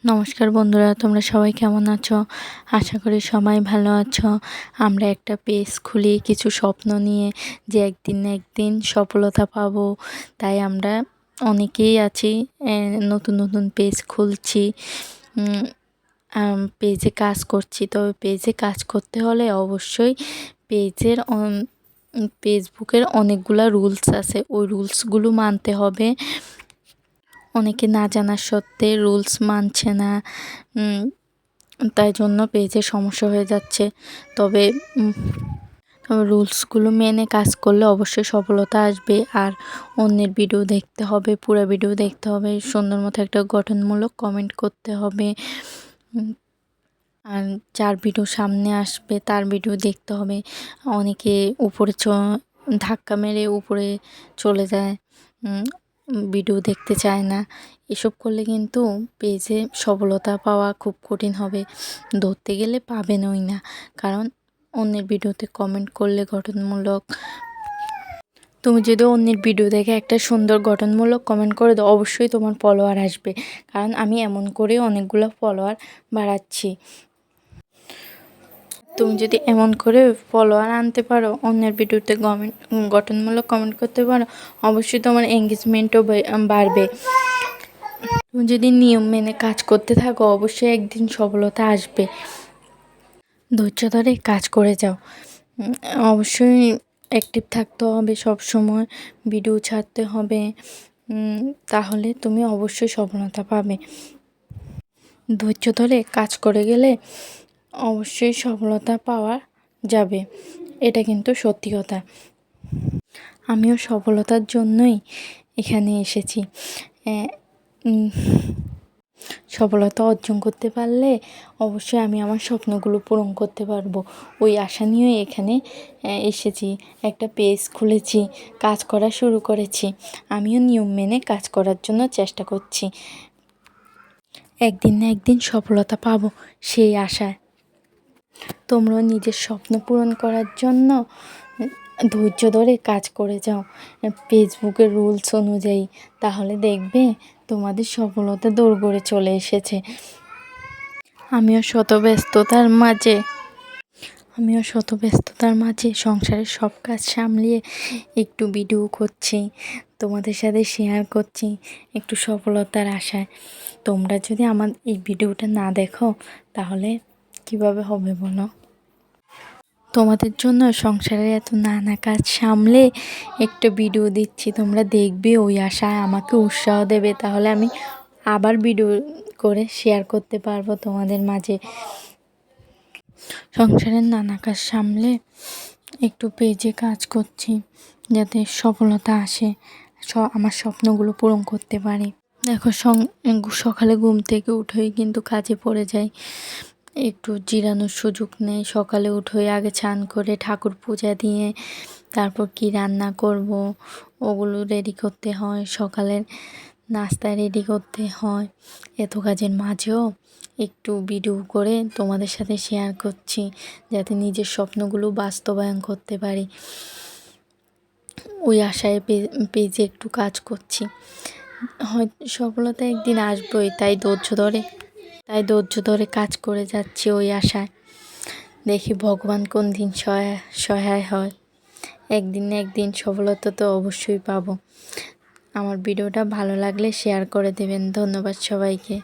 নমস্কার বন্ধুরা, তোমরা সবাই কেমন আছো? আশা করি সবাই ভালো আছো। আমরা একটা পেজ খুলি কিছু স্বপ্ন নিয়ে, যে একদিন না একদিন সফলতা পাবো। তাই আমরা অনেকেই আছি, নতুন নতুন পেজ খুলছি, পেজে কাজ করছি। তবে পেজে কাজ করতে হলে অবশ্যই পেজের ফেসবুকের অনেকগুলা রুলস আছে, ওই রুলসগুলো মানতে হবে। অনেকে না জানার সত্ত্বে রুলস মানছে না, তাই জন্য পেজে সমস্যা হয়ে যাচ্ছে। তবে রুলসগুলো মেনে কাজ করলে অবশ্যই সফলতা আসবে। আর অন্যের ভিডিও দেখতে হবে, পুরো ভিডিও দেখতে হবে, সুন্দর মতো একটা গঠনমূলক কমেন্ট করতে হবে। আর যার ভিডিও সামনে আসবে তার ভিডিও দেখতে হবে। অনেকে উপরে ধাক্কা মেরে উপরে চলে যায়, ভিডিও দেখতে চায় না। এসব করলে কিন্তু পেজে সফলতা পাওয়া খুব কঠিন হবে, ধরতে গেলে পাবেনই না। কারণ অন্যের ভিডিওতে কমেন্ট করলে গঠনমূলক, তুমি যদি অন্যের ভিডিও দেখে একটা সুন্দর গঠনমূলক কমেন্ট করে দাও, অবশ্যই তোমার ফলোয়ার আসবে। কারণ আমি এমন করে অনেকগুলো ফলোয়ার বাড়াচ্ছি। তুমি যদি এমন করে ফলোয়ার আনতে পারো, অন্যের ভিডিওতে গঠনমূলক কমেন্ট করতে পারো, অবশ্যই তোমার এঙ্গেজমেন্টও বাড়বে। তুমি যদি নিয়ম মেনে কাজ করতে থাকো, অবশ্যই একদিন সফলতা আসবে। ধৈর্য ধরে কাজ করে যাও। অবশ্যই অ্যাক্টিভ থাকতে হবে, সব সময় ভিডিও ছাড়তে হবে, তাহলে তুমি অবশ্যই সফলতা পাবে। ধৈর্য ধরে কাজ করে গেলে অবশ্যই সফলতা পাওয়া যাবে, এটা কিন্তু সত্যি কথা। আমিও সফলতার জন্যই এখানে এসেছি। সফলতা অর্জন করতে পারলে অবশ্যই আমি আমার স্বপ্নগুলো পূরণ করতে পারবো, ওই আশা নিয়েই এখানে এসেছি। একটা পেজ খুলেছি, কাজ করা শুরু করেছি। আমিও নিয়ম মেনে কাজ করার জন্য চেষ্টা করছি। একদিন না একদিন সফলতা পাবো সেই আশায়। তোমরাও নিজের স্বপ্ন পূরণ করার জন্য ধৈর্য ধরে কাজ করে যাও ফেসবুকের রুলস অনুযায়ী, তাহলে দেখবে তোমাদের সফলতা দৌড়গড়ে চলে এসেছে। আমিও শত ব্যস্ততার মাঝে সংসারের সব কাজ সামলিয়ে একটু ভিডিও করছি, তোমাদের সাথে শেয়ার করছি একটু সফলতার আশায়। তোমরা যদি আমার এই ভিডিওটা না দেখো তাহলে কিভাবে হবে বলো? তোমাদের জন্য সংসারের এত নানা কাজ সামলে একটা ভিডিও দিচ্ছি, তোমরা দেখবে, ওই আশায় আমাকে উৎসাহ দেবে, তাহলে আমি আবার ভিডিও করে শেয়ার করতে পারবো তোমাদের মাঝে। সংসারের নানা কাজ সামলে একটু পেজে কাজ করছি, যাতে সফলতা আসে, আমার স্বপ্নগুলো পূরণ করতে পারি। দেখো, সকালে ঘুম থেকে উঠেই কিন্তু কাজে পড়ে যাই, একটু জিরানোর সুযোগ নেই। সকালে উঠেই আগে স্নান করে ঠাকুর পূজা দিয়ে তারপর কি রান্না করব ওগুলো রেডি করতে হয়, সকালের নাস্তা রেডি করতে হয়। এত কাজের মাঝেও একটু ভিডিও করে তোমাদের সাথে শেয়ার করছি, যাতে নিজের স্বপ্নগুলো বাস্তবায়ন করতে পারি। ওই আশায় পেজে একটু কাজ করছি, হয়তো সফলতা একদিন আসবেই, তাই ধৈর্য ধরে কাজ করে যাচ্ছি ওই আশায়। দেখি ভগবান কোন দিন সহায় হয়। একদিন না একদিন সফলতা তো অবশ্যই পাবো। আমার ভিডিওটা ভালো লাগলে শেয়ার করে দেবেন। ধন্যবাদ সবাইকে।